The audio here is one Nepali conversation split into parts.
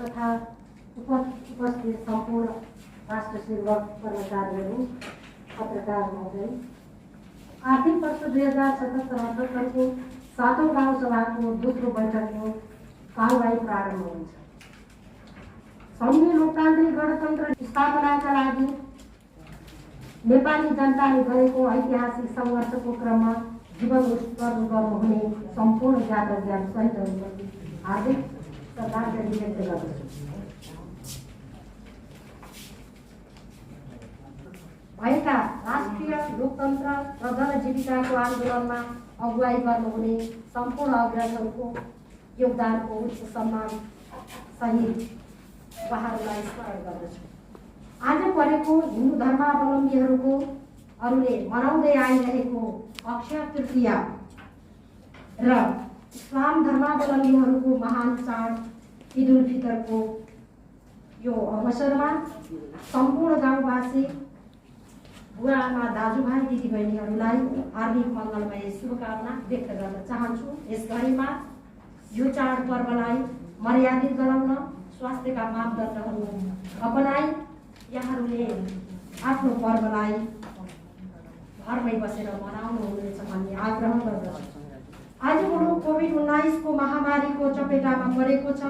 तथा उपस्थित सम्पूर्ण राष्ट्र सेवक कर्मचारीहरू, पत्रकार महोदय, आर्थिक वर्ष 2077-78 को 7औं गाउँ सभाको दोस्रो बैठकको कारबाही प्रारम्भ हुन्छ। संघीय लोकतान्त्रिक गणतन्त्र स्थापनाका लागि नेपाली जनताले गरेको ऐतिहासिक सङ्घर्षको क्रममा जीवन उत्सर्ग गर्नुहुने सम्पूर्ण ज्ञात शहीदहरूप्रति हार्दिक श्रद्धाञ्जली व्यक्त गर्दछु। भएका राष्ट्रिय लोकतन्त्र र जनजीविकाको आन्दोलनमा अगुवाई गर्नुहुने सम्पूर्ण अग्रजहरूको योगदानको उच्च सम्मान सहित उहाँहरूलाई स्मरण गर्दछु। आज परेको हिन्दू धर्मावलम्बीहरूको अरूले मनाउँदै आइरहेको अक्षय तृतीया र इस्लाम धर्मावलम्बीहरूको महान चाड ईद उल फितरको यो अवसरमा सम्पूर्ण गाउँवासी, बुवाआमा, दाजुभाइ, दिदीबहिनीहरूलाई हार्दिक मङ्गलमय शुभकामना व्यक्त गर्न चाहन्छु। यस घडीमा यो चाड पर्वलाई मर्यादित गराउन स्वास्थ्यका मापदण्डहरू अपनाई यहाँहरूले आफ्नो पर्वलाई घरमै बसेर मनाउनुहुनेछ भन्ने आग्रह गर्दछु। आज मुलुक कोभिड-19 को महामारीको चपेटामा परेको छ।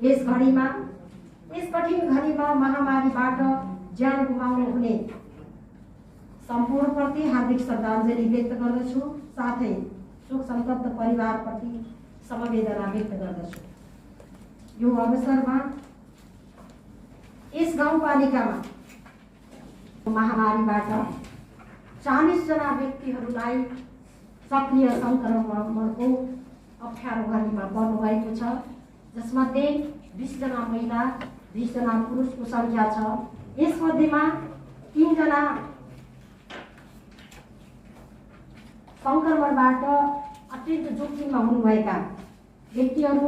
यस कठिन घडीमा महामारीबाट ज्यान गुमाउनु हुने सम्पूर्णप्रति हार्दिक श्रद्धाञ्जली व्यक्त गर्दछु। साथै शोक सन्तप्त परिवारप्रति समवेदना व्यक्त गर्दछु। यो अवसरमा यस गाउँपालिकामा महामारीबाट 40 जना व्यक्तिहरूलाई सक्रिय सङ्क्रमणको अप्ठ्यारो घडीमा पर्नुभएको छ, जसमध्ये 20 जना महिला, 20 जना पुरुषको सङ्ख्या छ। यसमध्येमा 3 जना सङ्क्रमणबाट अत्यन्त जोखिममा हुनुभएका व्यक्तिहरू,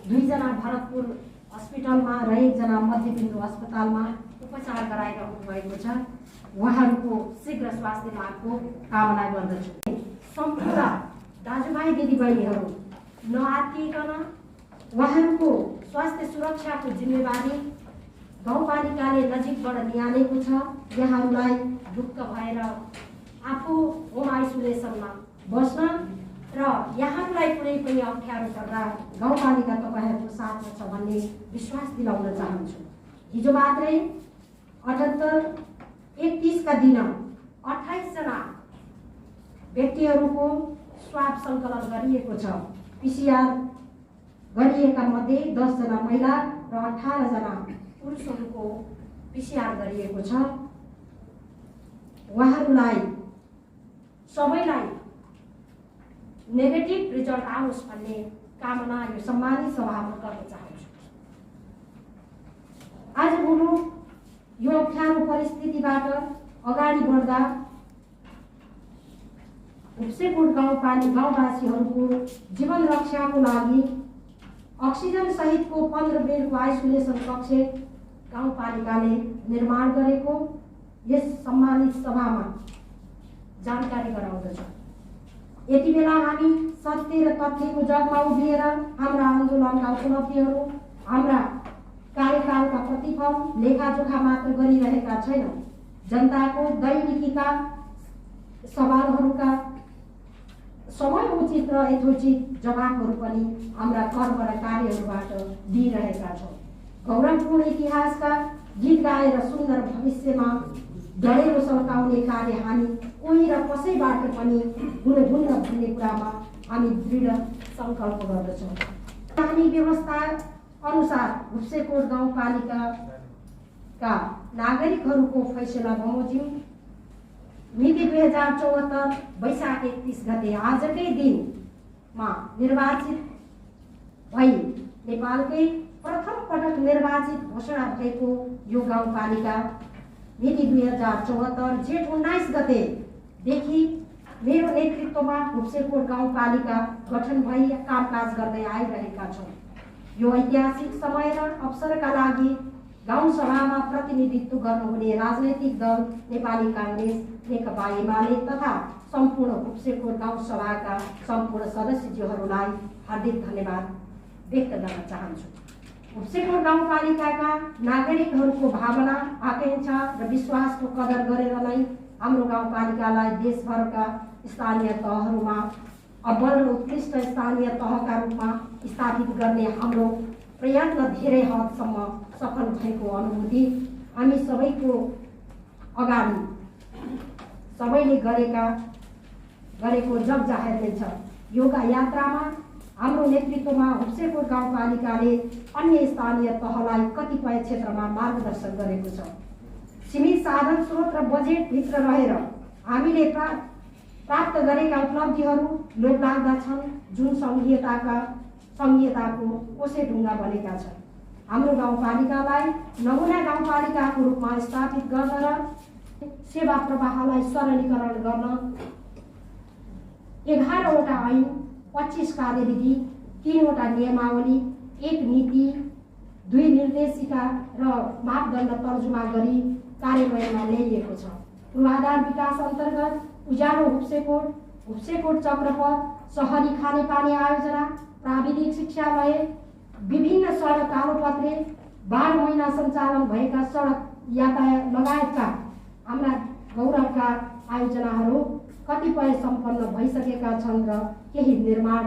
2 जना भरतपुर हस्पिटलमा र 1 जना मध्यबिन्दु अस्पतालमा उपचार गराइरहनु भएको छ। उहाँहरूको शीघ्र स्वास्थ्य लाभको कामना गर्दछु। सम्पूर्ण दाजुभाइ दिदीबहिनीहरू नआत्तिकन उहाँहरूको स्वास्थ्य सुरक्षाको जिम्मेवारी गाउँपालिकाले नजिकबाट निहालेको छ। यहाँहरूलाई ढुक्क भएर आफू होम आइसोलेसनमा बस्न र यहाँहरूलाई कुनै पनि अप्ठ्यारो पर्दा गाउँपालिका तपाईँहरूको साथमा छ भन्ने विश्वास दिलाउन चाहन्छु। हिजो मात्रै 78-31 का दिन 28 जना व्यक्तिहरूको स्वाब सङ्कलन गरिएको छ। PCR गरिएका मध्ये 10 जना महिला र 18 जना पुरुषहरूको PCR गरिएको छ। उहाँहरूलाई सबैलाई नेगेटिभ रिजल्ट आओस् भन्ने कामना यो सम्मानित सभामा गर्न चाहन्छु। आज मुलुक यो अप्ठ्यारो परिस्थितिबाट अगाडि बढ्दा भुप्सेकोट गाउँवासीहरूको जीवन रक्षाको लागि अक्सिजन सहितको 15 बेडको आइसोलेसन कक्ष गाउँपालिकाले निर्माण गरेको यस सम्मानित सभामा जानकारी गराउँदछु। यति बेला हामी सत्य र तथ्यको जगमा उभिएर हाम्रा आन्दोलनका उपलब्धिहरू, हाम्रा कार्यकालका प्रतिफल लेखाजोखा मात्र गरिरहेका छैनौँ। जनताको दैनिकीका सवालहरूका समय उचित र यथोचित जवाबहरू पनि हाम्रा कर्म र कार्यहरूबाट दिइरहेका छौँ। गौरवपूर्ण इतिहासका गीत गाएर सुन्दर भविष्यमा डढेलो सल्काउने कार्य हामी कोही र कसैबाट पनि हुनुहुन्न भन्ने कुरामा हामी दृढ सङ्कल्प गर्दछौँ। हामी व्यवस्था अनुसार भुप्सेकोट गाउँपालिकाका नागरिकहरूको फैसला बमोजिम मिति 2074 वैशाख 31 गते आजकै दिनमा निर्वाचित भई नेपालकै प्रथम पटक निर्वाचित घोषणा भएको यो गाउँपालिका मिति 2074 जेठ 19 गतेदेखि मेरो नेतृत्वमा भुप्सेकोट गाउँपालिका गठन भई कामकाज गर्दै आइरहेका छौँ। यो ऐतिहासिक समय र अवसरका लागि गाउँ सभामा प्रतिनिधित्व गर्नुहुने राजनैतिक दल नेपाली काङ्ग्रेस, नेकपा एमाले तथा सम्पूर्ण हुप्सेकोट गाउँ सभाका सम्पूर्ण सदस्यज्यूहरूलाई हार्दिक धन्यवाद व्यक्त गर्न चाहन्छु। हुप्सेकोट गाउँपालिकाका नागरिकहरूको भावना, आकांक्षा र विश्वासको कदर गरेर नै हाम्रो गाउँपालिकालाई देशभरका स्थानीय तहहरूमा अब्बल र उत्कृष्ट स्थानीय तहका रूपमा स्थापित गर्ने हाम्रो प्रयत्न धेरै हदसम्म सफल भएको अनुभूति हामी सबैको अगाडि सबैले गरेको जग जाहेर नै छ। यो यात्रामा हाम्रो नेतृत्वमा हुप्सेकोट गाउँपालिकाले अन्य स्थानीय तहलाई कतिपय क्षेत्रमा मार्गदर्शन गरेको छ। सीमित साधन स्रोत र बजेटभित्र रहेर हामीले प्राप्त गरेका उपलब्धिहरू लोभलाग्दा छन्, जुन सङ्घीयताको कोसेढुङ्गा बनेका छन्। हाम्रो गाउँपालिकालाई नमुना गाउँपालिकाको रूपमा स्थापित गर्न र सेवा प्रवाहलाई सरलीकरण गर्न 11वटा ऐन, 25 कार्यविधि, 3वटा नियमावली, 1 नीति, 2 निर्देशिका र मापदण्ड तर्जुमा गरी कार्यान्वयनमा ल्याइएको छ। पूर्वाधार विकास अन्तर्गत उज्यालो हुप्सेकोट, हुप्सेकोट चक्रपथ, सहरी खानेपानी आयोजना, प्राविधिक शिक्षालय, विभिन्न सडक कालोपत्रे, 12 महिना सञ्चालन भएका सडक यातायात लगायतका हाम्रा गौरवका आयोजनाहरू कतिपय सम्पन्न भइसकेका छन् र केही निर्माण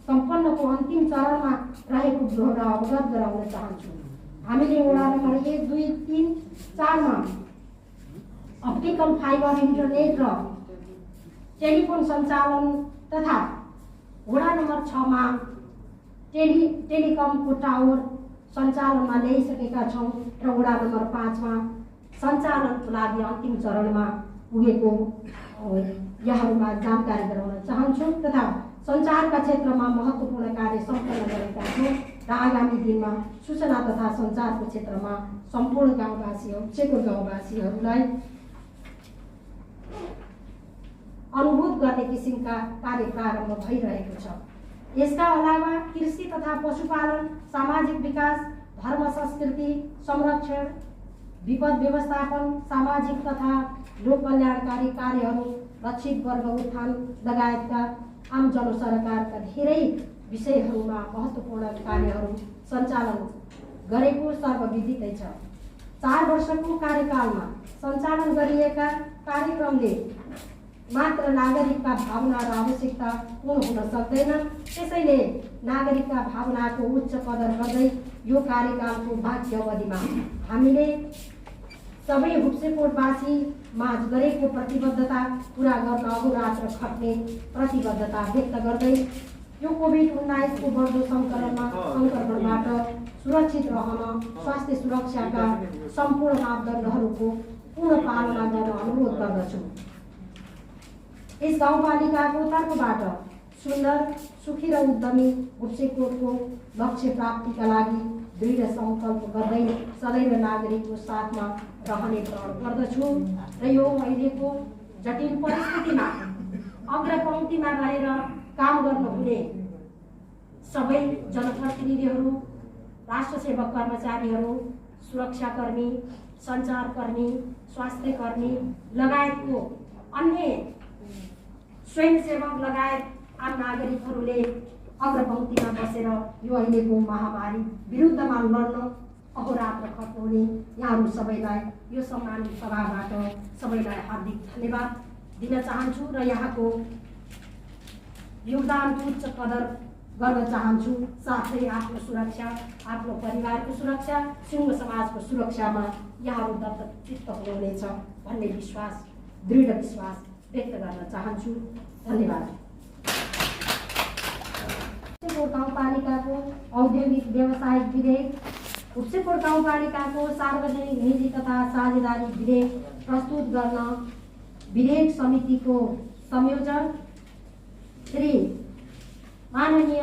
सम्पन्नको अन्तिम चरणमा रहेको कुरा अवगत गराउन चाहन्छु। हामीले वडा नम्बर 1, 2, 3, 4 मा अप्टिकल फाइबर इन्टरनेट र टेलिफोन सञ्चालन तथा वडा नम्बर 6 मा टेलिकमको टावर सञ्चालनमा ल्याइसकेका छौँ र वडा नम्बर 5 मा सञ्चालनको लागि अन्तिम चरणमा पुगेको यहाँहरूमा जानकारी गराउन चाहन्छु तथा सञ्चारका क्षेत्रमा महत्त्वपूर्ण कार्य सम्पन्न गरेका छौँ र आगामी दिनमा सूचना तथा सञ्चारको क्षेत्रमा सम्पूर्ण गाउँवासी, हुप्सेकोट गाउँवासीहरूलाई अनुभूत गर्ने किसिमका कार्य प्रारम्भ भइरहेको छ। यसका अलावा कृषि तथा पशुपालन, सामाजिक विकास, धर्म संस्कृति संरक्षण, विपद व्यवस्थापन, सामाजिक तथा लोक कल्याणकारी कार्यहरू, लक्षित वर्ग उत्थान लगायतका आम जनसरकारका धेरै विषयहरूमा महत्त्वपूर्ण कार्यहरू सञ्चालन गरेको सर्वविदितै छ। 4 वर्षको कार्यकालमा सञ्चालन गरिएका कार्यक्रमले मात्र नागरिकका भावना र आवश्यकता पूर्ण हुन सक्दैन। त्यसैले नागरिकका भावनाको उच्च कदर गर्दै यो कार्यकालको बाँकी अवधिमा हामीले सबै हुप्सेकोटवासी माझ गरेको प्रतिबद्धता पुरा गर्न अहोरात्र खट्ने प्रतिबद्धता व्यक्त गर्दै यो कोभिड-19 को बढ्दो सङ्क्रमणबाट सुरक्षित रहन स्वास्थ्य सुरक्षाका सम्पूर्ण मापदण्डहरूको पूर्ण पालना गर्न अनुरोध गर्दछु। यस गाउँपालिकाको तर्फबाट सुन्दर, सुखी र उद्यमी हुप्सेकोटको लक्ष्य प्राप्तिका लागि दृढ सङ्कल्प गर्दै सदैव नागरिकको साथमा रहने प्रण गर्दछु र यो अहिलेको जटिल परिस्थितिमा अग्रपङ्क्तिमा रहेर काम गर्नुहुने सबै जनप्रतिनिधिहरू, राष्ट्र सेवक कर्मचारीहरू, सुरक्षाकर्मी, सञ्चारकर्मी, स्वास्थ्यकर्मी लगायतको अन्य स्वयंसेवक लगायत आम नागरिकहरूले अग्रपङ्क्तिमा बसेर यो अहिलेको महामारी विरुद्धमा लड्न अहोरात्र खट्नुहुने यहाँहरू सबैलाई यो सम्मानित सभाबाट सबैलाई हार्दिक धन्यवाद दिन चाहन्छु र यहाँको योगदानको उच्च कदर गर्न चाहन्छु। साथै आफ्नो सुरक्षा, आफ्नो परिवारको सुरक्षा, सिङ्गो समाजको सुरक्षामा यहाँहरू दत्तचित्त हुनुहुनेछ भन्ने विश्वास, दृढ विश्वास व्यक्त गर्न चाहन्छु। धन्यवाद। हुप्सेकोट गाउँपालिकाको औद्योगिक व्यावसायिक विधेयक, हुप्सेकोट गाउँपालिकाको सार्वजनिक निजी तथा साझेदारी विधेयक प्रस्तुत गर्न विधेयक समितिको संयोजक श्री माननीय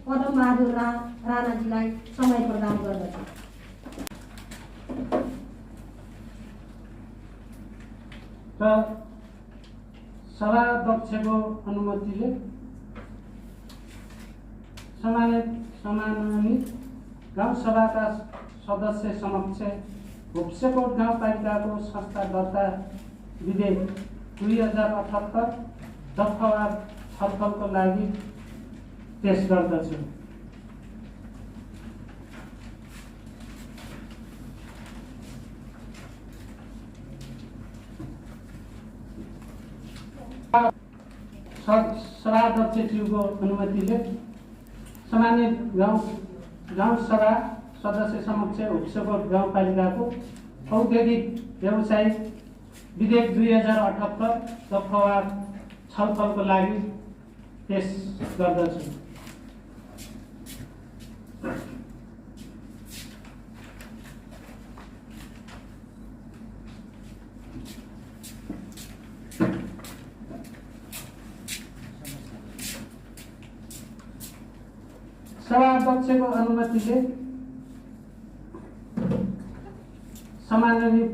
पदमबहादुर राणाजीलाई समय प्रदान गर्दछु। सभाध्यक्षको अनुमतिले सम्मानित गाउँ सभाका सदस्य समक्ष होप्सेकोट गाउँपालिकाको संस्था दर्ता विधेयक 2078 दफावार छलफलको लागि पेश गर्दछु। सभाध्यक्षज्यूको अनुमतिले सामान्य गाउँ सभा सदस्य समक्ष होप्सेकोट गाउँपालिकाको औद्योगिक व्यवसायिक विधेयक 2078 दफावार छलफलको लागि पेश गर्दछु। सभाध्यक्षको अनुमतिले सम्मानित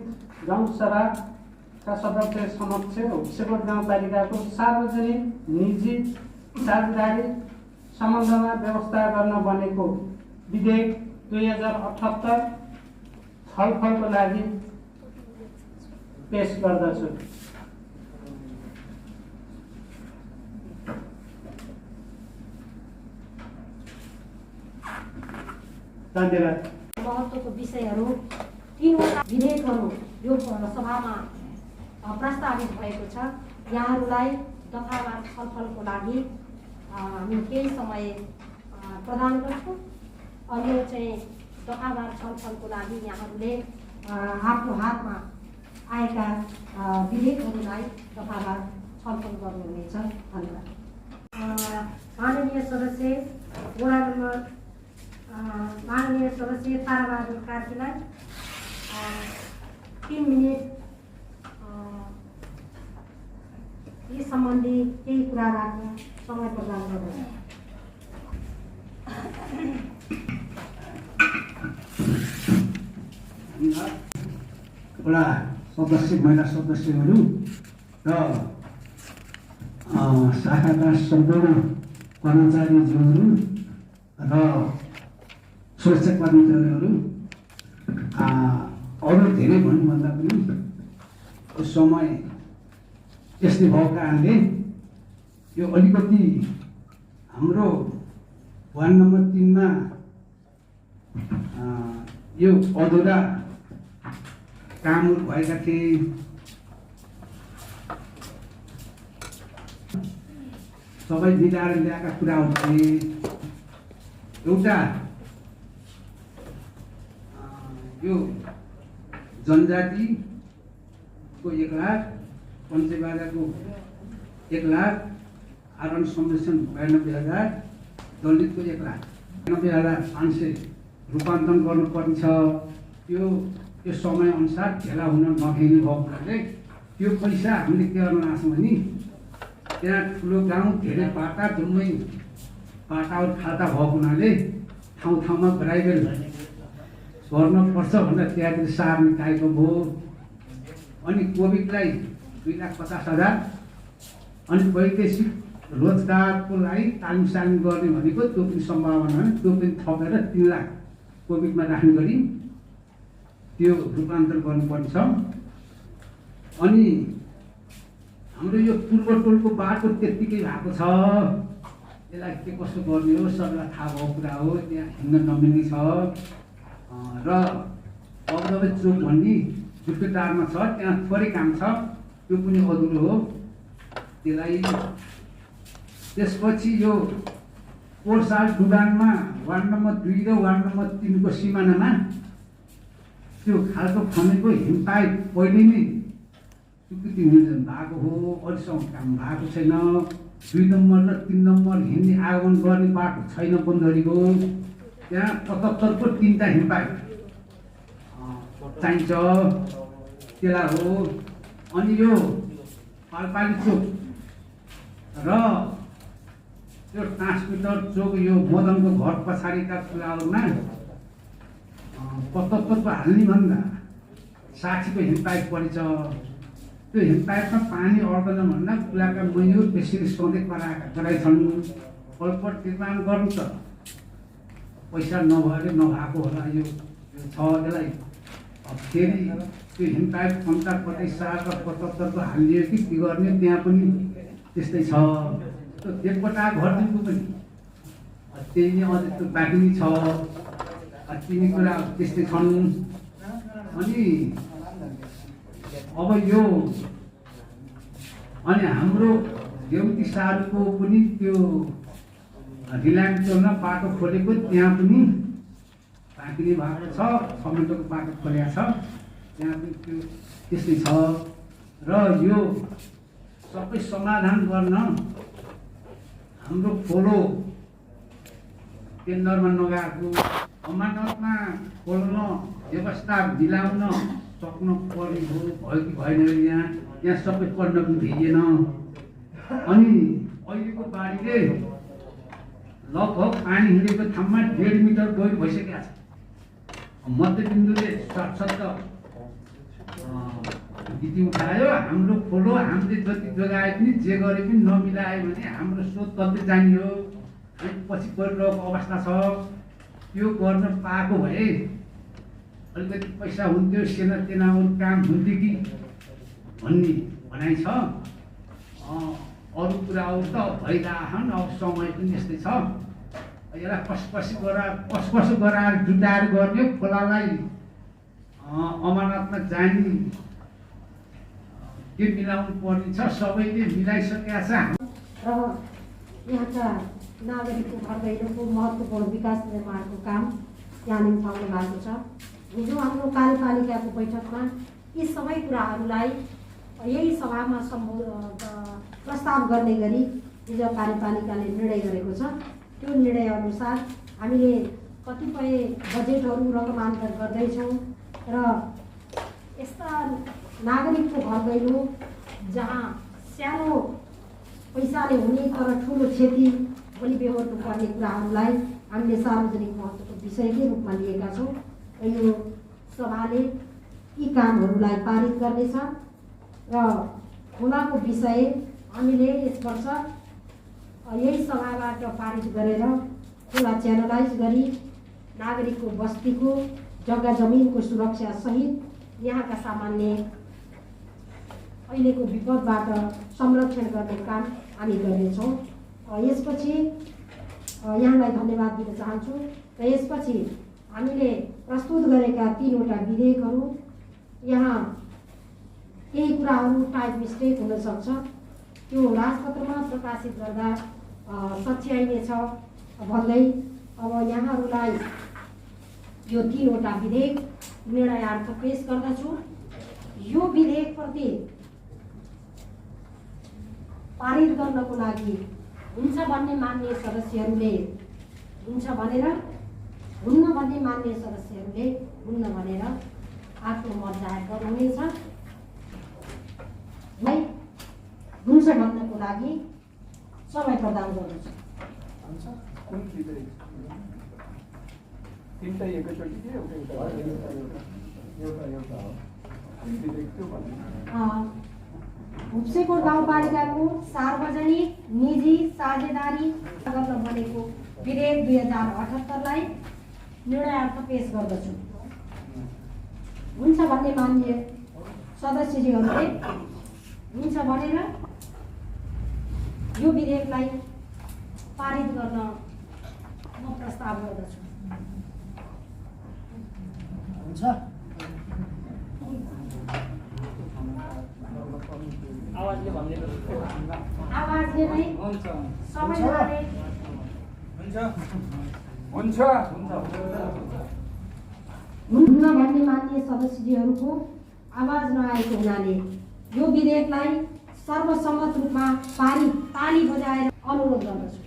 गाउँसभाका सदस्य समक्ष होप्सेकोट गाउँपालिकाको सार्वजनिक निजी साझेदारी सम्बन्धमा व्यवस्था गर्न बनेको विधेयक 2078 छलफलको लागि पेश गर्दछु। धन्यवाद। महत्त्वको विषयहरू 3वटा विधेयकहरू यो सभामा प्रस्तावित भएको छ। यहाँहरूलाई दफावार छलफलको लागि हामी केही समय प्रदान गर्छौँ अनि यो चाहिँ दफावार छलफलको लागि यहाँहरूले आफ्नो हातमा आएका विधेयकहरूलाई दफावार छलफल गर्नुहुनेछ। धन्यवाद। माननीय सदस्य वडा नम्बर माननीय सदस्य ताराबहादुर कार्कीलाई 3 मिनट यस सम्बन्धी केही कुरा राख्न समय प्रदान गर्दछु। वडा सदस्य महिला सदस्यहरू र शाखाका सम्पूर्ण कर्मचारीज्यूहरू र सुरक्षा कर्मचारीहरू अरू धेरै भन्नुभन्दा पनि समय यस्तै भएको कारणले यो अलिकति हाम्रो वार्ड नम्बर 3 मा यो अधुरा कामहरू भएका थिए। सबै मिलाएर ल्याएका कुराहरू थिए। एउटा यो जनजातिको 1 लाख, पञ्चेबाजाको 1 लाख, आरक्षण संरक्षण 92,000, दलितको 1 लाख 90,500 रूपान्तरण गर्नुपर्ने छ। यो समय अनुसार भेला हुन नखेल्ने भएको हुनाले त्यो पैसा हामीले के गर्न लाग्छौँ भने त्यहाँ ठुलो गाउँ धेरै पाटा जम्मै पाटाहरू खाता भएको हुनाले ठाउँ ठाउँमा गराइबेल गर्नुपर्छ भनेर त्यहाँतिर सार निकालेको भयो। अनि कोभिडलाई 2,50,000 अनि वैदेशिक रोजगारको लागि तालिम सालिम गर्ने भनेको त्यो पनि सम्भावना त्यो पनि थपेर 3 लाख कोभिडमा राख्ने गरी त्यो रूपान्तरण गर्नुपर्ने छ। अनि हाम्रो यो पूर्व टोलको बाटो त्यत्तिकै भएको छ। यसलाई के कसो गर्ने हो सबैलाई थाहा भएको कुरा हो। त्यहाँ हिँड्न नमिल्ने छ र अग्रवे चोक भन्ने जुप्पेटारमा छ, त्यहाँ थोरै काम छ, त्यो पनि अधुरो हो। त्यसलाई त्यसपछि यो पोर्साल डुडानमा वार्ड नम्बर 2 र वार्ड नम्बर 3 को सिमानामा त्यो खालको खनेको हिमपाइप पहिले नै स्वीकृति निर्देशन भएको हो। अहिलेसम्म काम भएको छैन। 2 नम्बर र 3 नम्बर हिँड्ने आगमन गर्ने बाटो छैन बन्दरीको। त्यहाँ 75 को 3टा हिमपाइप चाहिन्छ। त्यसलाई हो। अनि यो पालपाली चोक र यो ट्रान्समिटर चोक यो मदनको घर पछाडिका कुराहरूमा 75 को हाल्ने भन्दा 60 को हिमपाइप परेछ। त्यो हिमपाइपमा पानी अड्दैन भन्दा कुलाका मैयो बेसी सधैँ गराइछन्। कलपट निर्माण गर्नु त पैसा नभएर नभएको होला। यो यसलाई फेरि त्यो हिमपाइप कम्ता कतै 7 र 75 को हालियो कि के गर्ने त्यहाँ पनि त्यस्तै छ। त्यो एकवटा घरदेखिको पनि त्यही नै अझै त्यो बाँकी नै छ। तिनी कुरा त्यस्तै छन्। अनि अब यो अनि हाम्रो देउती सालको पनि त्यो रिलायन्स चल्न बाटो खोलेको त्यहाँ पनि बाँकी नै भएको छ। समेतको बाटो खोलेको छ त्यहाँ पनि त्यो त्यस्तै छ। र यो सबै समाधान गर्न हाम्रो खोलो केन्द्रमा नगएको अमानतमा खोल्न व्यवस्था मिलाउन सक्नु पर्ने हो भयो कि भएन। यहाँ सबै पढ्न पनि भ्याइएन। अनि अहिलेको बाढीले लगभग पानी हिँडेको ठाउँमा 1.5 मिटर गहिरो भइसकेको छ। मध्यबिन्दुले सशक्त नीति उठायो। हाम्रो खोलो हामीले जति जोगाए पनि जे गरे पनि नमिलायो भने हाम्रो स्रोत कतै जाने हो। पछि परिरहेको अवस्था छ। त्यो गर्न पाएको भए अलिकति पैसा हुन्थ्यो, सेना तेनाहरू काम हुन्थ्यो कि भन्ने भनाइ छ। अरू कुराहरू त भइरहेछन्। अब समय पनि यस्तै छ। यसलाई कसो गराएर जुटाएर गर्ने खोलालाई अमानतमा जाने के मिलाउनु पर्ने छ। सबैले मिलाइसकेका छ। र यहाँका नागरिकको घरदैलोको महत्त्वपूर्ण विकास निर्माणको काम यहाँ निम्ताउनु भएको छ। हिजो हाम्रो कार्यपालिकाको बैठकमा यी सबै कुराहरूलाई यही सभामा प्रस्ताव गर्ने गरी हिजो कार्यपालिकाले निर्णय गरेको छ। त्यो निर्णय अनुसार हामीले कतिपय बजेटहरू रकमान्तर गर्दैछौँ र यस्ता नागरिकको घरदैलो जहाँ सानो पैसाले हुने तर ठुलो क्षति पनि बेहोर्नु पर्ने कुराहरूलाई हामीले सार्वजनिक महत्त्वको विषयकै रूपमा लिएका छौँ। यो सभाले यी कामहरूलाई पारित गर्नेछ र खोलाको विषय हामीले यस वर्ष यही सभाबाट पारित गरेर खोला च्यानलाइज गरी नागरिकको बस्तीको जग्गा जमिनको सुरक्षा सहित यहाँका सामान्य अहिलेको विपदबाट संरक्षण गर्ने काम हामी गर्नेछौँ। यसपछि यहाँलाई धन्यवाद दिन चाहन्छु। र यसपछि हामीले प्रस्तुत गरेका 3वटा विधेयकहरू यहाँ केही कुराहरू टाइप मिस्टेक हुनसक्छ। त्यो राजपत्रमा प्रकाशित गर्दा सच्याइनेछ भन्दै अब यहाँहरूलाई यो 3वटा विधेयक निर्णयार्थ पेश गर्दछु। यो विधेयकप्रति पारित गर्नको लागि हुन्छ भन्ने मान्य सदस्यहरूले हुन्छ भनेर, हुन्न भन्ने मान्य सदस्यहरूले हुन्न भनेर आफ्नो मत जाहेर गर्नुहुनेछ। हुन्छ भन्नको लागि समय प्रदान गर्दछु। हुप्सेकोट गाउँपालिकाको सार्वजनिक निजी साझेदारी गर्न बनेको विधेयक 2078लाई निर्णयार्थ पेश गर्दछु। हुन्छ भन्ने मान्य सदस्यजीहरूले हुन्छ भनेर यो विधेयकलाई पारित गर्न म प्रस्ताव गर्दछु। हुन्छ आवाजले नै सबैजनाले हुन्न भन्ने मान्य सदस्यजीहरूको आवाज नआएको हुनाले यो विधेयकलाई सर्वसम्मत रूपमा पारित ताली बजाएर अनुरोध गर्दछु।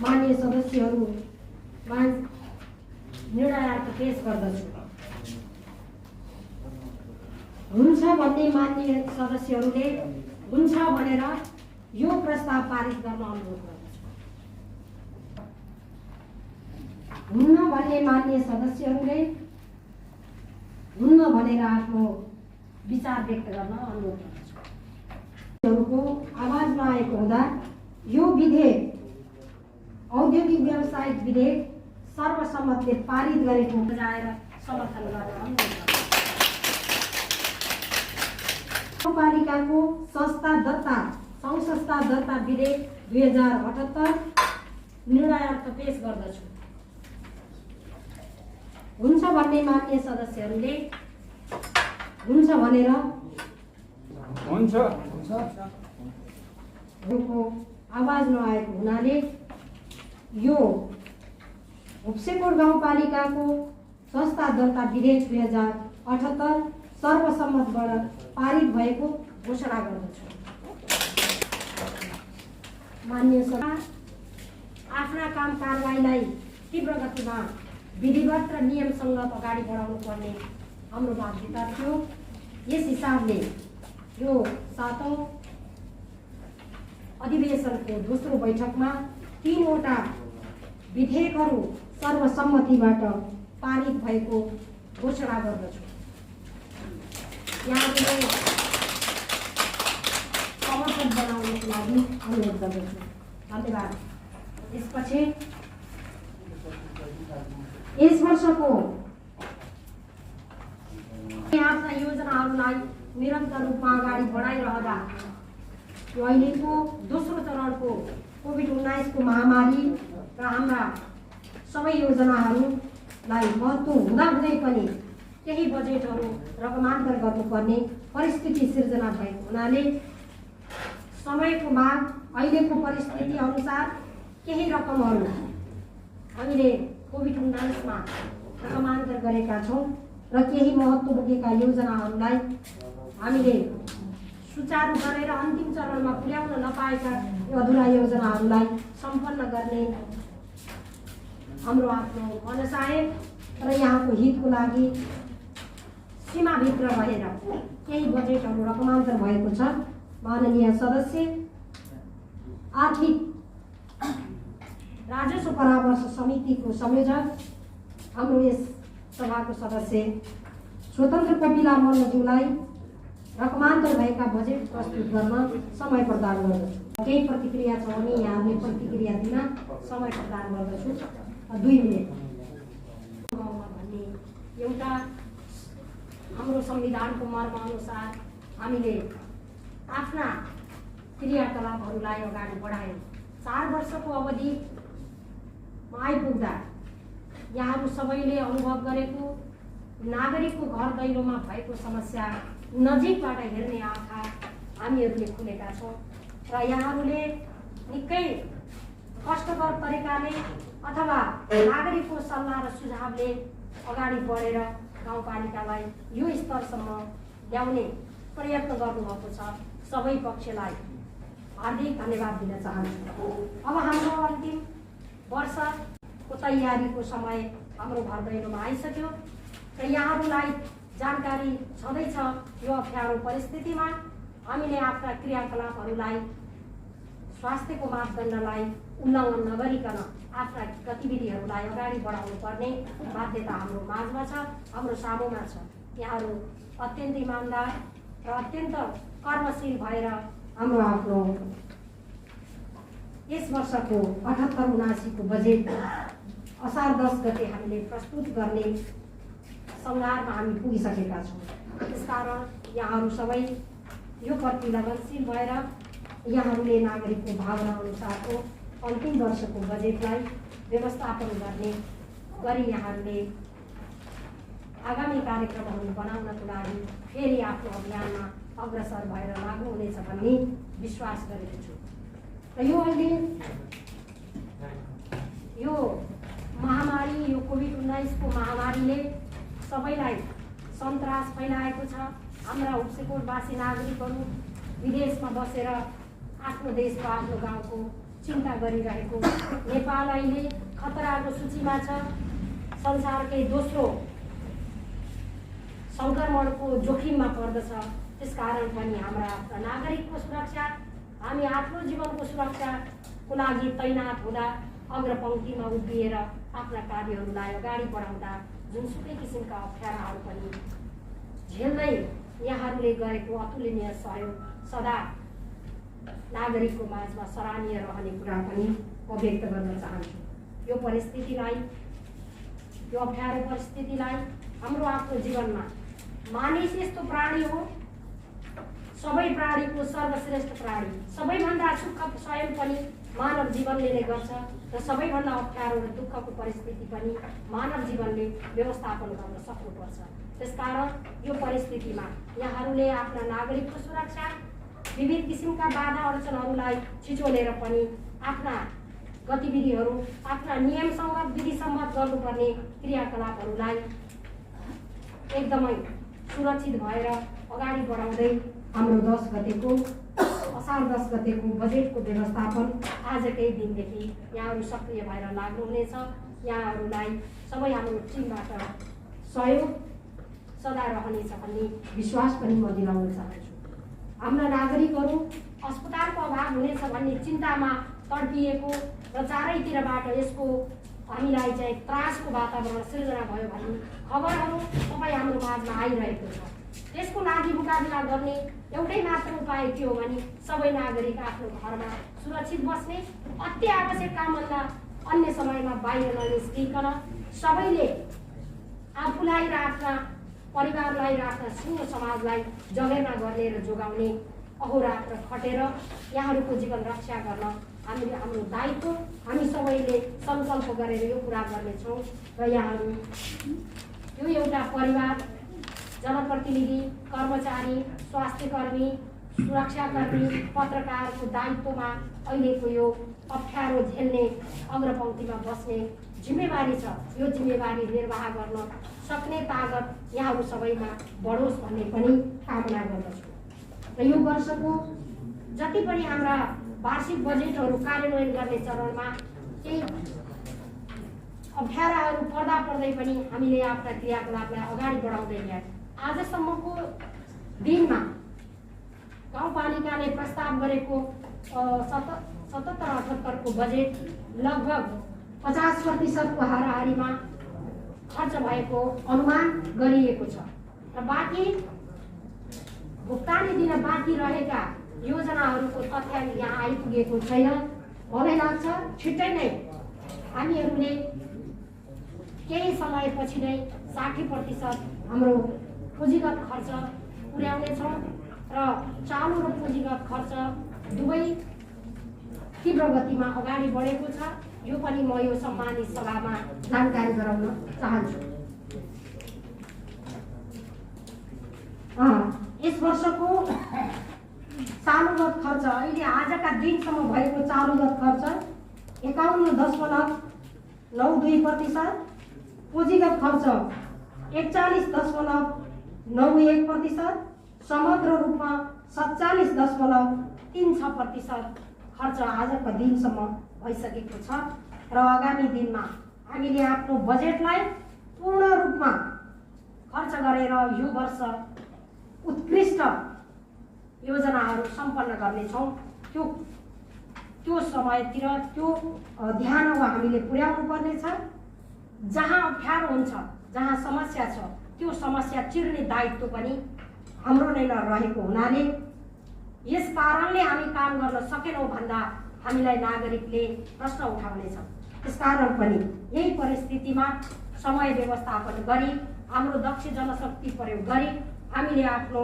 मान्य सदस्यहरूमा निर्णयार्थ पेश गर्दछु। हुन्छ भन्ने मान्य सदस्यहरूले हुन्छ भनेर यो प्रस्ताव पारित गर्न अनुरोध गर्दछु। हुन्न भन्ने मान्य सदस्यहरूले हुन्न भनेर आफ्नो विचार व्यक्त गर्न अनुरोध गर्दछु। को आवाज नआएको हुँदा यो विधेयक औद्योगिक व्यावसायिक विधेयक सर्वसम्मतले पारित गरेको बजाएर समर्थन गर्न अनुरोध गर्छु। नगरपालिकाको संस्था दर्ता विधेयक 2078 निर्णयार्थ पेश गर्दछु। हुन्छ भन्ने मान्य सदस्यहरूले हुन्छ भनेर हुन्छ आवाज नआएको हुनाले यो हुप्सेकोट गाउँपालिकाको संस्था दर्ता विधेयक 2078 सर्वसम्मतबाट पारित भएको घोषणा गर्दछु। मान्य सभा आफ्ना काम कारबाहीलाई तीव्र गतिमा विधिवत र नियमसङ्गत अगाडि बढाउनु पर्ने हाम्रो बाध्यता थियो। यस हिसाबले यो 7औं अधिवेशनको दोस्रो बैठकमा 3वटा विधेयकहरू सर्वसम्मतिबाट पारित भएको घोषणा गर्दछु। यहाँहरूले समर्थन बनाउनको लागि अनुरोध गर्दछु। धन्यवाद। यसपछि यस वर्षको आफ्ना योजनाहरूलाई निरन्तर रूपमा अगाडि बढाइरहँदा यो अहिलेको दोस्रो चरणको कोभिड-19 को महामारी र हाम्रा सबै योजनाहरूलाई महत्त्व हुँदाहुँदै पनि केही बजेटहरू रकमान्तर गर्नुपर्ने परिस्थिति सिर्जना भएको हुनाले समयको माग अहिलेको परिस्थिति अनुसार केही रकमहरू हामीले कोभिड-19 मा रकमान्तर गरेका छौँ र केही महत्त्व बोकेका योजनाहरूलाई हामीले सुचारू गरेर अन्तिम चरणमा पुर्याउन नपाएका यो अधुरा योजनाहरूलाई सम्पन्न गर्ने हाम्रो आफ्नो मनसाय र यहाँको हितको लागि सीमाभित्र रहेर केही बजेटहरू रकमान्तर भएको छ। माननीय सदस्य आर्थिक राजस्व परामर्श समितिको संयोजक हाम्रो यस सभाको सदस्य स्वतन्त्र कपिला मल्लज्यूलाई रकमान्तर भएका बजेट प्रस्तुत गर्न समय प्रदान गर्दछु। केही प्रतिक्रिया छ भने यहाँले प्रतिक्रिया दिन समय प्रदान गर्दछु। 2 मिनेट भन्ने एउटा हाम्रो संविधानको मर्म अनुसार हामीले आफ्ना क्रियाकलापहरूलाई अगाडि बढायौँ। 4 वर्षको अवधिमा आइपुग्दा यहाँहरू सबैले अनुभव गरेको नागरिकको घर दैलोमा भएको समस्या नजिकबाट हेर्ने आँखा हामीहरूले खुलेका छौँ र यहाँहरूले निकै कष्टकर तरिकाले अथवा नागरिकको सल्लाह र सुझावले अगाडि बढेर गाउँपालिकालाई यो स्तरसम्म ल्याउने प्रयत्न गर्नुभएको छ। सबै पक्षलाई हार्दिक धन्यवाद दिन चाहन्छु। अब हाम्रो अन्तिम वर्षको तयारीको समय हाम्रो घर दैलोमा आइसक्यो र यहाँहरूलाई जानकारी छँदैछ यो अप्ठ्यारो परिस्थितिमा हामीले आफ्ना क्रियाकलापहरूलाई स्वास्थ्यको मापदण्डलाई उल्लङ्घन नगरिकन आफ्ना गतिविधिहरूलाई अगाडि बढाउनु पर्ने बाध्यता हाम्रो माझमा छ, हाम्रो सामुमा छ। यहाँहरू अत्यन्त इमान्दार र अत्यन्त कर्मशील भएर हाम्रो आफ्नो यस वर्षको 78-79 को बजेट असार 10 गते हामीले प्रस्तुत गर्ने सङ्घारमा हामी पुगिसकेका छौँ। त्यसकारण यहाँहरू सबै यो प्रति लगनशील भएर यहाँहरूले नागरिकको भावना अनुसारको अन्तिम वर्षको बजेटलाई व्यवस्थापन गर्ने गरी यहाँहरूले आगामी कार्यक्रमहरू बनाउनको लागि फेरि आफ्नो अभियानमा अग्रसर भएर लागू हुनेछ भन्ने विश्वास गरेको छु। र यो अहिले यो महामारी, यो कोभिड-19 को महामारीले सबैलाई सन्तास फैलाएको छ। हाम्रा हुप्सेकोटवासी नागरिकहरू विदेशमा बसेर आफ्नो देशको आफ्नो गाउँको चिन्ता गरिरहेको नेपाल अहिले खतराको सूचीमा छ। संसारकै दोस्रो सङ्क्रमणको जोखिममा पर्दछ। त्यसकारण पनि हाम्रा नागरिकको सुरक्षा, हामी आफ्नो जीवनको सुरक्षाको लागि तैनात हुँदा अग्रपङ्क्तिमा उभिएर आफ्ना कार्यहरूलाई अगाडि बढाउँदा जुनसुकै किसिमका अप्ठ्याराहरू पनि झेल्दै यहाँहरूले गरेको अतुलनीय सहयोग सदा नागरिकको माझमा सराहनीय रहने कुरा पनि म व्यक्त गर्न चाहन्छु। यो परिस्थितिलाई, यो अप्ठ्यारो परिस्थितिलाई हाम्रो आफ्नो जीवनमा मानिस यस्तो प्राणी हो, सबै प्राणीको सर्वश्रेष्ठ प्राणी, सबैभन्दा सुख स्वयं पनि मानव जीवनले नै गर्छ र सबैभन्दा अप्ठ्यारो र दुःखको परिस्थिति पनि मानव जीवनले व्यवस्थापन गर्न सक्नुपर्छ। त्यसकारण यो परिस्थितिमा यहाँहरूले आफ्ना नागरिकको सुरक्षा, विविध किसिमका बाधा अडचनहरूलाई छिचोलेर पनि आफ्ना गतिविधिहरू, आफ्ना नियमसँग विधिसम्मत गर्नुपर्ने क्रियाकलापहरूलाई एकदमै सुरक्षित भएर अगाडि बढाउँदै हाम्रो 10 गतेको असार 10 गतेको बजेटको व्यवस्थापन आजकै दिनदेखि यहाँहरू सक्रिय भएर लाग्नुहुनेछ। यहाँहरूलाई सबै हाम्रो टिमबाट सहयोग सदा रहनेछ भन्ने विश्वास पनि म दिलाउन चाहन्छु। हाम्रा नागरिकहरू अस्पतालको अभाव हुनेछ भन्ने चिन्तामा तडपिएको र चारैतिरबाट यसको हामीलाई चाहिँ त्रासको वातावरण सिर्जना भयो भन्ने खबरहरू तपाईँ हाम्रो माझमा आइरहेको छ। त्यसको लागि मुकाबिला गर्ने एउटै मात्र उपाय के हो भने सबै नागरिक आफ्नो घरमा सुरक्षित बस्ने, अति आवश्यक कामभन्दा अन्य समयमा बाहिर ननिस्किकन सबैले आफूलाई र आफ्ना परिवारलाई र आफ्ना सिङ्गो समाजलाई जगेर्ना गर्ने र जोगाउने अहोरात्र खटेर यहाँहरूको जीवन रक्षा गर्न हामीले हाम्रो दायित्व हामी सबैले सङ्कल्प गरेर यो कुरा गर्नेछौँ र यहाँहरू यो एउटा परिवार, जनप्रतिनिधि, कर्मचारी, स्वास्थ्यकर्मी, सुरक्षाकर्मी, पत्रकारको दायित्वमा अहिलेको यो अप्ठ्यारो झेल्ने अग्रपङ्क्तिमा बस्ने जिम्मेवारी छ। यो जिम्मेवारी निर्वाह गर्न सक्ने तागत यहाँहरू सबैमा बढोस् भन्ने पनि कामना गर्दछु। र यो वर्षको जति पनि हाम्रा वार्षिक बजेटहरू कार्यान्वयन गर्ने चरणमा केही अप्ठ्याराहरू पर्दै पनि हामीले आफ्ना क्रियाकलापलाई अगाडि बढाउँदै ल्याए। आजसम्मको दिनमा गाउँपालिकाले प्रस्ताव गरेको 77-78 को बजेट लगभग 50% को हाराहारीमा खर्च भएको अनुमान गरिएको छ र बाँकी भुक्तानी दिन बाँकी रहेका योजनाहरूको तथ्याङ्क यहाँ आइपुगेको छैन। मलाई लाग्छ छिट्टै नै हामीहरूले केही समयपछि नै 60% हाम्रो पुँजीगत खर्च पुर्याउनेछौँ र चालु र पुँजीगत खर्च दुवै तीव्र गतिमा अगाडि बढेको छ। यो पनि म यो सम्मानित सभामा जानकारी गराउन चाहन्छु। यस वर्षको चालुगत खर्च अहिले आजका दिनसम्म भएको चालुगत खर्च 51.92%, पुँजीगत खर्च 41.91%, समग्र रूपमा 47.36% खर्च आजका दिनसम्म भइसकेको छ र आगामी दिनमा हामीले आफ्नो बजेटलाई पूर्ण रूपमा खर्च गरेर यो वर्ष उत्कृष्ट योजनाहरू सम्पन्न गर्नेछौँ। त्यो समयतिर त्यो ध्यान हामीले पुर्याउनु पर्नेछ। जहाँ अप्ठ्यारो हुन्छ, जहाँ समस्या छ, त्यो समस्या चिर्ने दायित्व पनि हाम्रो नै रहेको हुनाले यस कारणले हामी काम गर्न सकेनौँ भन्दा हामीलाई नागरिकले प्रश्न उठाउनेछ। त्यसकारण पनि यही परिस्थितिमा समय व्यवस्थापन गरी हाम्रो दक्ष जनशक्ति प्रयोग गरी हामीले आफ्नो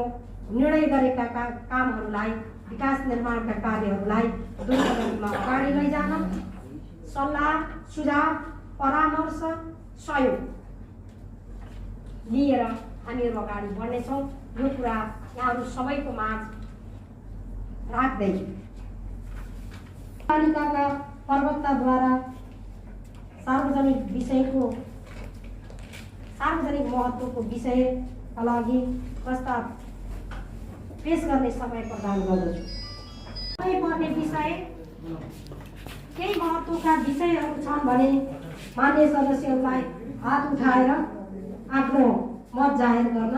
निर्णय गरेका कामहरूलाई, विकास निर्माणका कार्यहरूलाई द्रुतगतिमा अगाडि लैजान सल्लाह, सुझाव, परामर्श, सहयोग लिएर हामीहरू अगाडि बढ्नेछौँ। यो कुरा यहाँहरू सबैको माझ राख्दै पालिकाका प्रवक्ताद्वारा सार्वजनिक महत्त्वको विषयका लागि प्रस्ताव पेश गर्ने समय प्रदान गर्दछु। पर्ने विषय केही महत्त्वका विषयहरू छन् भने मान्य सदस्यहरूलाई हात उठाएर आफ्नो मत जाहेर गर्न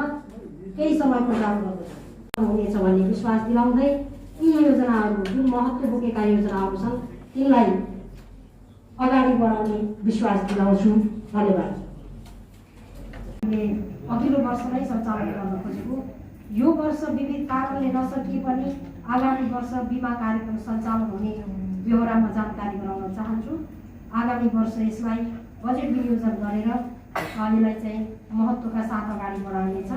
केही समय प्रदान गर्दछु। हुनेछ भन्ने विश्वास दिलाउँदै यी योजनाहरू जुन महत्त्व बोकेका योजनाहरू छन् तिनलाई अगाडि बढाउने विश्वास दिलाउँछु। धन्यवाद। अघिल्लो वर्ष नै सञ्चालन गर्न खोजेको यो वर्ष विविध कारणले नसकिए पनि आगामी वर्ष बिमा कार्यक्रम सञ्चालन हुने व्यवहारमा जानकारी गराउन चाहन्छु। आगामी वर्ष यसलाई बजेट विनियोजन गरेर यसलाई चाहिँ महत्त्वका साथ अगाडि बढाइनेछ।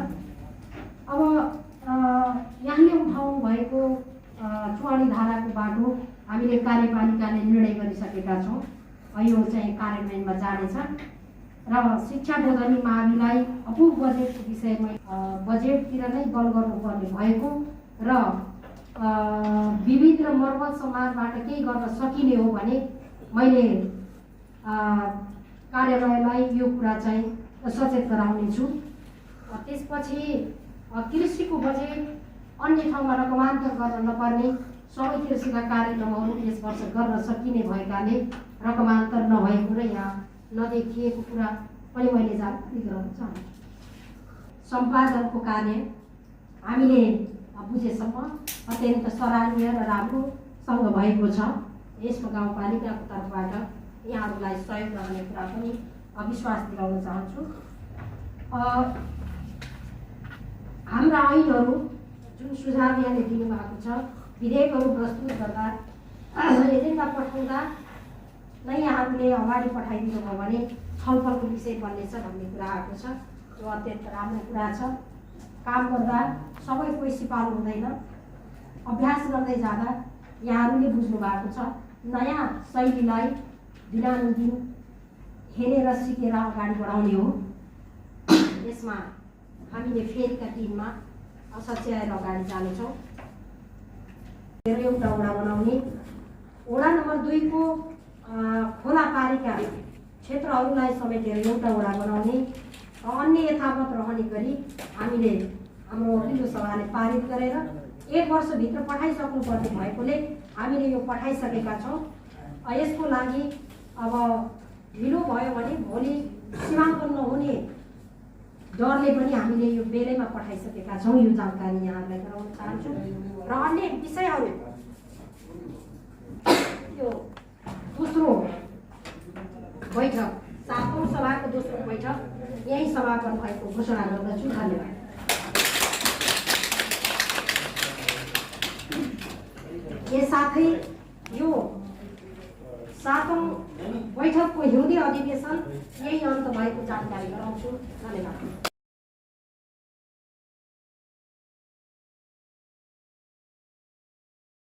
अब यहाँले उठाउनु भएको 44 धाराको बाटो हामीले कार्यपालिकाले निर्णय गरिसकेका छौँ। यो चाहिँ कार्यान्वयनमा जानेछ र शिक्षा बोधनी माविलाई अपुग बजेटको विषयमा बजेटतिर नै बल गर्नुपर्ने भएको र विविध र मर्मत समाजबाट केही गर्न सकिने हो भने मैले कार्यालयलाई यो कुरा चाहिँ सचेत गराउनेछु। त्यसपछि कृषिको बजेट अन्य ठाउँमा रकमान्तर गर्न नपर्ने सबै कृषिका कार्यक्रमहरू यस वर्ष गर्न सकिने भएकाले रकमान्तर नभएको र यहाँ नदेखिएको कुरा पनि मैले जानकारी गराउन चाहन्छु। सम्पादनको कार्य हामीले बुझेसम्म अत्यन्त सराहनीय र राम्रोसँग भएको छ। यसमा गाउँपालिकाको तर्फबाट यहाँहरूलाई सहयोग रहने कुरा पनि विश्वास दिलाउन चाहन्छु। हाम्रा ऐनहरू जुन सुझाव यहाँले दिनुभएको छ, विधेयकहरू प्रस्तुत गर्दा एजेन्डा पठाउँदा नै यहाँहरूले अगाडि पठाइदिनु भयो भने छलफलको विषय बन्नेछ भन्ने कुरा आएको छ। जो अत्यन्त राम्रो कुरा छ। काम गर्दा सबै कोही सिपालु हुँदैन। अभ्यास गर्दै जाँदा यहाँहरूले बुझ्नु भएको छ, नयाँ शैलीलाई दिनानुदिन हेरेर सिकेर अगाडि बढाउने हो। यसमा हामीले फेरिका दिनमा सच्याएर अगाडि जानेछौँ। एउटा वडा बनाउने, वडा नम्बर 2 को खोला पारेका क्षेत्रहरूलाई समेटेर एउटा वडा बनाउने, अन्य यथावत रहने गरी हामीले हाम्रो अघिल्लो सभाले पारित गरेर 1 वर्षभित्र पठाइसक्नु पर्ने भएकोले हामीले यो पठाइसकेका छौँ। यसको लागि अब ढिलो भयो भने भोलि सीमाङ्कन नहुने डरले पनि हामीले यो बेलैमा पठाइसकेका छौँ। यो जानकारी यहाँहरूलाई गराउन चाहन्छु। र अन्य विषयहरू यो दोस्रो बैठक 7औं सभाको दोस्रो बैठक यही समापन भएको घोषणा गर्दछु। धन्यवाद। साथै यो 7औं बैठकको हिउँदे अधिवेशन यही अन्त भएको जानकारी गराउँछु। धन्यवाद।